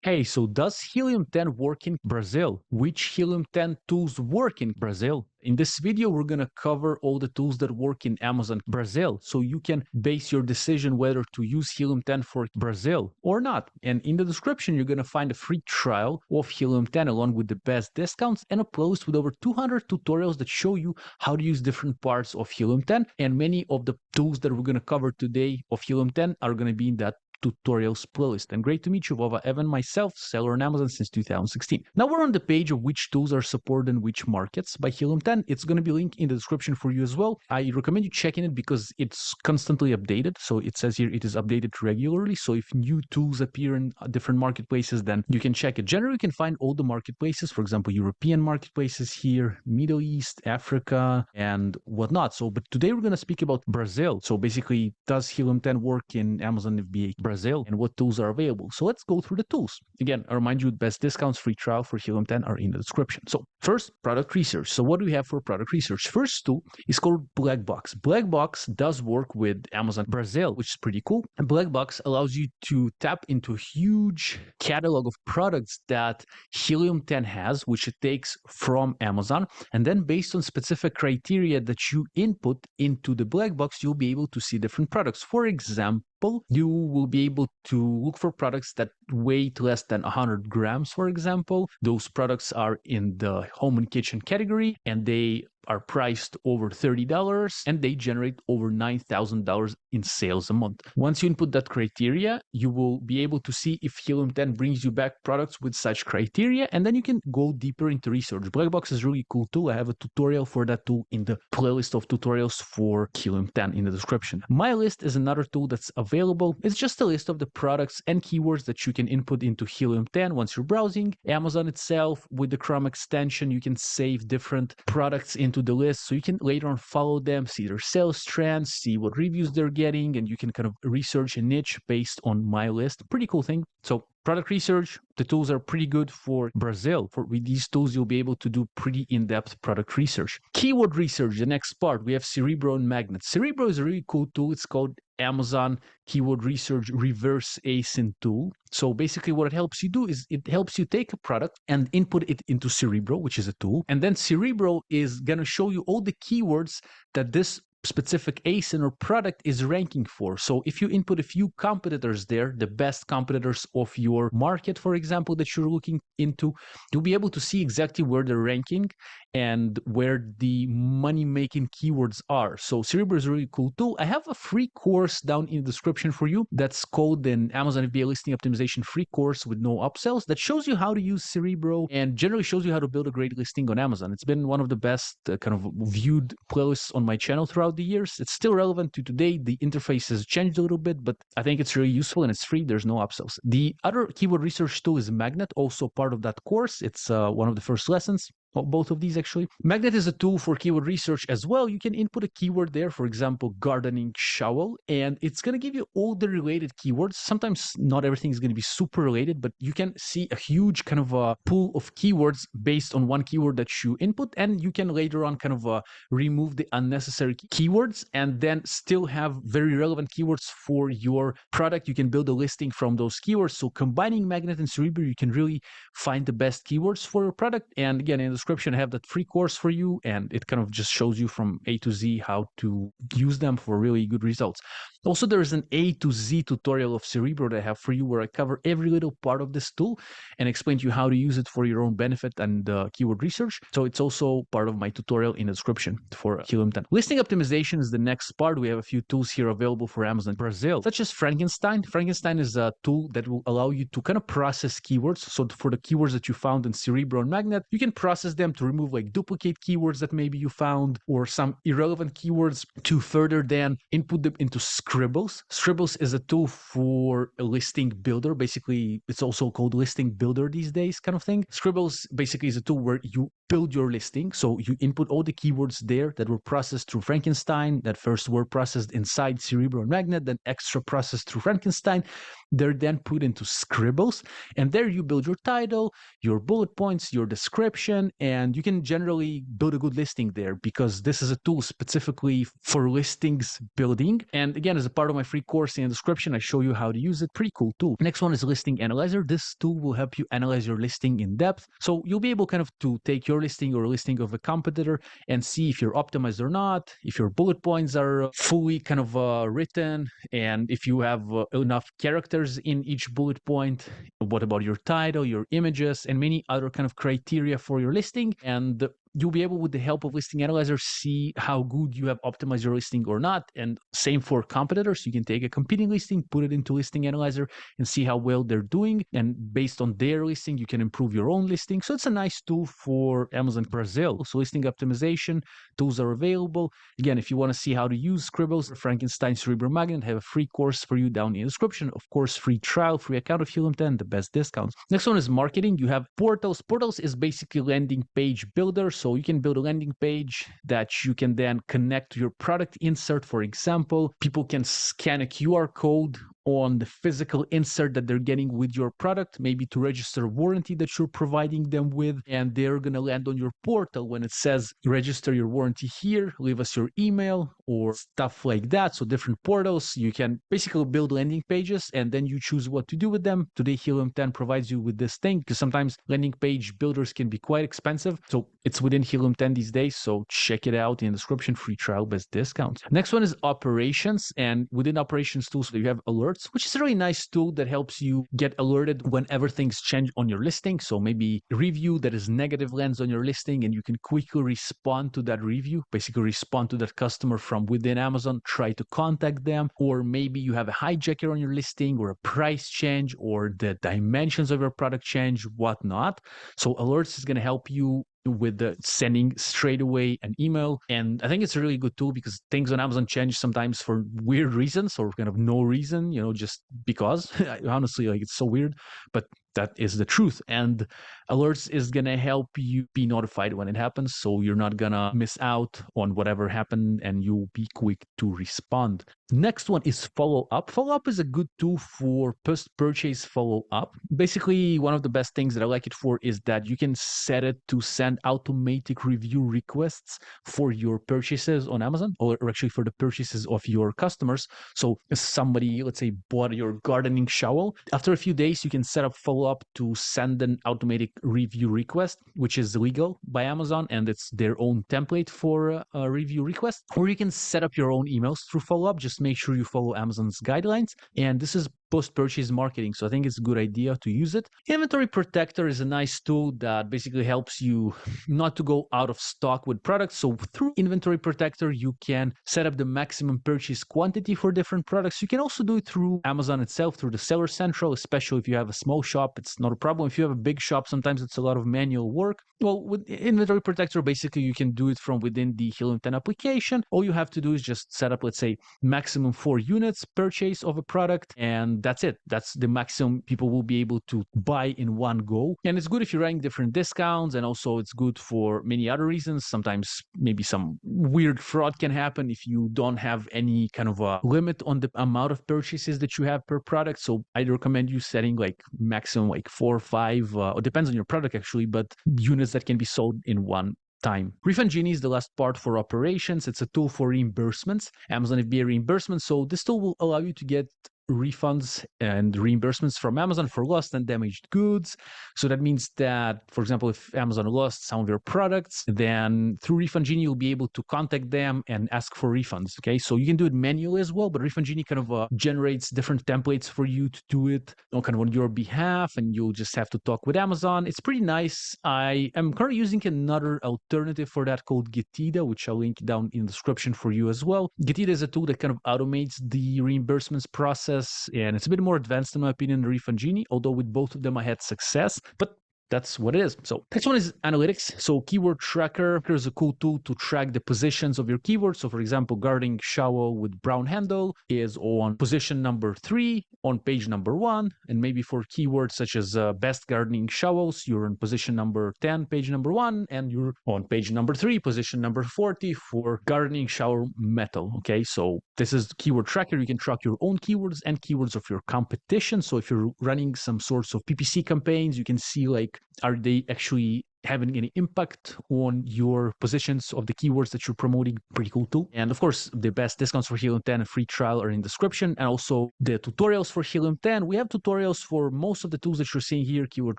Hey, so does Helium 10 work in Brazil? Which Helium 10 tools work in Brazil? In this video, we're going to cover all the tools that work in Amazon Brazil, so you can base your decision whether to use Helium 10 for Brazil or not. And in the description, you're going to find a free trial of Helium 10 along with the best discounts and a playlist with over 200 tutorials that show you how to use different parts of Helium 10. And many of the tools that we're going to cover today of Helium 10 are going to be in that tutorials playlist. And great to meet you, Vova. Evan, myself, seller on Amazon since 2016. Now we're on the page of which tools are supported in which markets by Helium 10. It's going to be linked in the description for you as well. I recommend you checking it because it's constantly updated. So it says here it is updated regularly. So if new tools appear in different marketplaces, then you can check it. Generally, you can find all the marketplaces, for example, European marketplaces here, Middle East, Africa, and whatnot. So, but today we're going to speak about Brazil. So basically, does Helium 10 work in Amazon FBA Brazil and what tools are available? So let's go through the tools. Again, I remind you, best discounts, free trial for Helium 10 are in the description. So first, product research. So what do we have for product research? First tool is called Black Box. Black Box does work with Amazon Brazil, which is pretty cool. And Black Box allows you to tap into a huge catalog of products that Helium 10 has, which it takes from Amazon. And then based on specific criteria that you input into the Black Box, you'll be able to see different products. For example, you will be able to look for products that weigh less than 100 grams, for example. Those products are in the home and kitchen category, and they are priced over $30, and they generate over $9,000 in sales a month. Once you input that criteria, you will be able to see if Helium 10 brings you back products with such criteria, and then you can go deeper into research. Black Box is a really cool tool. I have a tutorial for that tool in the playlist of tutorials for Helium 10 in the description. My List is another tool that's available. It's just a list of the products and keywords that you can input into Helium 10 once you're browsing. Amazon itself, with the Chrome extension, you can save different products into the list, so you can later on follow them, see their sales trends, see what reviews they're getting, and you can kind of research a niche based on My List. Pretty cool thing. So product research, the tools are pretty good for Brazil. With these tools, you'll be able to do pretty in-depth product research. Keyword research, the next part, we have Cerebro and Magnet. Cerebro is a really cool tool. It's called Amazon Keyword Research Reverse ASIN tool. So basically what it helps you do is it helps you take a product and input it into Cerebro, which is a tool. And then Cerebro is going to show you all the keywords that this specific ASIN or product is ranking for. So if you input a few competitors there, the best competitors of your market, for example, that you're looking into, you'll be able to see exactly where they're ranking and where the money-making keywords are. So Cerebro is a really cool tool. I have a free course down in the description for you that's called an Amazon FBA Listing Optimization free course with no upsells that shows you how to use Cerebro and generally shows you how to build a great listing on Amazon. It's been one of the best kind of viewed playlists on my channel throughout the years. It's still relevant to today. The interface has changed a little bit, but I think it's really useful and it's free. There's no upsells. The other keyword research tool is Magnet, also part of that course. It's one of the first lessons. Well, both of these actually. Magnet is a tool for keyword research as well. You can input a keyword there, for example, gardening shovel, and it's going to give you all the related keywords. Sometimes not everything is going to be super related, but you can see a huge kind of a pool of keywords based on one keyword that you input, and you can later on kind of remove the unnecessary keywords and then still have very relevant keywords for your product. You can build a listing from those keywords. So combining Magnet and Cerebro, you can really find the best keywords for your product. And again, in the description, I have that free course for you, and it kind of just shows you from A to Z how to use them for really good results. Also, there is an A to Z tutorial of Cerebro that I have for you where I cover every little part of this tool and explain to you how to use it for your own benefit and keyword research. So it's also part of my tutorial in the description for Helium 10. Listing optimization is the next part. We have a few tools here available for Amazon Brazil, such as Frankenstein. Frankenstein is a tool that will allow you to kind of process keywords. So for the keywords that you found in Cerebro and Magnet, you can process them to remove like duplicate keywords that maybe you found or some irrelevant keywords to further then input them into Scribbles. Scribbles is a tool for a listing builder. Basically, it's also called listing builder these days kind of thing. Scribbles basically is a tool where you build your listing. So you input all the keywords there that were processed through Frankenstein, that first were processed inside Cerebro and Magnet, then extra processed through Frankenstein. They're then put into Scribbles, and there you build your title, your bullet points, your description, and you can generally build a good listing there because this is a tool specifically for listings building. And again, as a part of my free course in the description, I show you how to use it. Pretty cool tool. Next one is Listing Analyzer. This tool will help you analyze your listing in depth. So you'll be able kind of to take your listing or a listing of a competitor and see if you're optimized or not, if your bullet points are fully kind of written, and if you have enough characters in each bullet point. What about your title, your images, and many other kind of criteria for your listing. And you'll be able, with the help of Listing Analyzer, see how good you have optimized your listing or not. And same for competitors. You can take a competing listing, put it into Listing Analyzer, and see how well they're doing. And based on their listing, you can improve your own listing. So it's a nice tool for Amazon Brazil. So listing optimization tools are available. Again, if you want to see how to use Scribbles, Frankenstein, Cerebro, Magnet, I have a free course for you down in the description. Of course, free trial, free account of Helium 10, the best discounts. Next one is marketing. You have Portals. Portals is basically landing page builder. So you can build a landing page that you can then connect to your product insert. For example, people can scan a QR code on the physical insert that they're getting with your product, maybe to register a warranty that you're providing them with, and they're going to land on your portal when it says register your warranty here, leave us your email, or stuff like that. So different portals, you can basically build landing pages and then you choose what to do with them. Today Helium 10 provides you with this thing because sometimes landing page builders can be quite expensive. So it's within Helium 10 these days, so check it out in the description, free trial, best discounts. Next one is operations, and within operations tools you have alerts, which is a really nice tool that helps you get alerted whenever things change on your listing. So maybe a review that is negative lands on your listing and you can quickly respond to that review, basically respond to that customer from within Amazon, try to contact them. Or maybe you have a hijacker on your listing, or a price change, or the dimensions of your product change, whatnot. So alerts is going to help you with the sending straight away an email. And I think it's a really good tool because things on Amazon change sometimes for weird reasons or kind of no reason, just because. Honestly, like, it's so weird, but that is the truth. And alerts is going to help you be notified when it happens, so you're not going to miss out on whatever happened and you'll be quick to respond. Next one is follow-up. Follow-up is a good tool for post-purchase follow-up. Basically, one of the best things that I like it for is that you can set it to send automatic review requests for your purchases on Amazon, or actually for the purchases of your customers. So if somebody, let's say, bought your gardening shovel, after a few days, you can set up follow-up to send an automatic review request, which is legal by Amazon, and it's their own template for a review request. Or you can set up your own emails through follow-up. Just make sure you follow Amazon's guidelines. And this is post-purchase marketing, so I think it's a good idea to use it. Inventory Protector is a nice tool that basically helps you not to go out of stock with products. So through Inventory Protector, you can set up the maximum purchase quantity for different products. You can also do it through Amazon itself, through the Seller Central, especially if you have a small shop. It's not a problem. If you have a big shop, sometimes it's a lot of manual work. Well, with Inventory Protector, basically you can do it from within the Helium 10 application. All you have to do is just set up, let's say, maximum 4 units purchase of a product, and that's it. That's the maximum people will be able to buy in one go. And it's good if you're running different discounts, and also it's good for many other reasons. Sometimes maybe some weird fraud can happen if you don't have any kind of a limit on the amount of purchases that you have per product. So I'd recommend you setting like maximum like 4 or 5, it depends on your product actually, but units that can be sold in one time. Refund Genie is the last part for operations. It's a tool for reimbursements, Amazon FBA reimbursement. So this tool will allow you to get refunds and reimbursements from Amazon for lost and damaged goods. So that means that, for example, if Amazon lost some of your products, then through Refund Genie, you'll be able to contact them and ask for refunds. Okay, so you can do it manually as well, but Refund Genie kind of generates different templates for you to do it kind of on your behalf, and you'll just have to talk with Amazon. It's pretty nice. I am currently using another alternative for that called Getida, which I'll link down in the description for you as well. Getida is a tool that kind of automates the reimbursements process, and it's a bit more advanced in my opinion than Refund Genie, although with both of them I had success. But that's what it is. So next one is analytics. So keyword tracker is a cool tool to track the positions of your keywords. So for example, gardening shower with brown handle is on position number 3 on page number 1. And maybe for keywords such as best gardening shovels, you're on position number 10, page number 1, and you're on page number 3, position number 40 for gardening shower metal. Okay, so this is keyword tracker. You can track your own keywords and keywords of your competition. So if you're running some sorts of PPC campaigns, you can see like, are they actually having any impact on your positions of the keywords that you're promoting? Pretty cool tool. And of course, the best discounts for Helium 10 and free trial are in the description, and also the tutorials for Helium 10. We have tutorials for most of the tools that you're seeing here: keyword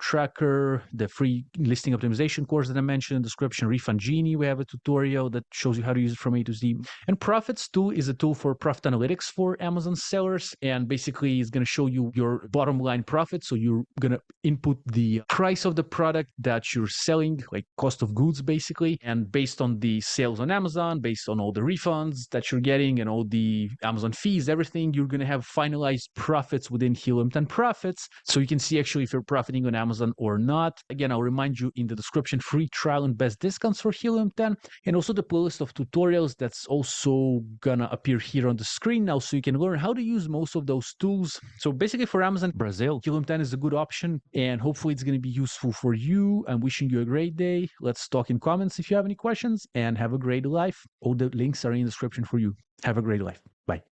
tracker, the free listing optimization course that I mentioned in the description, Refund Genie. We have a tutorial that shows you how to use it from A to Z. And Profits tool is a tool for profit analytics for Amazon sellers, and basically it's going to show you your bottom line profit. So you're going to input the price of the product that you're selling, like cost of goods basically, and based on the sales on Amazon, based on all the refunds that you're getting and all the Amazon fees, everything, you're going to have finalized profits within Helium 10 Profits, so you can see actually if you're profiting on Amazon or not. Again, I'll remind you in the description, free trial and best discounts for Helium 10, and also the playlist of tutorials that's also gonna appear here on the screen now, so you can learn how to use most of those tools. So basically for Amazon Brazil, Helium 10 is a good option, and hopefully it's going to be useful for you. I'm wishing you a great day. Let's talk in comments if you have any questions, and have a great life. All the links are in the description for you. Have a great life. Bye.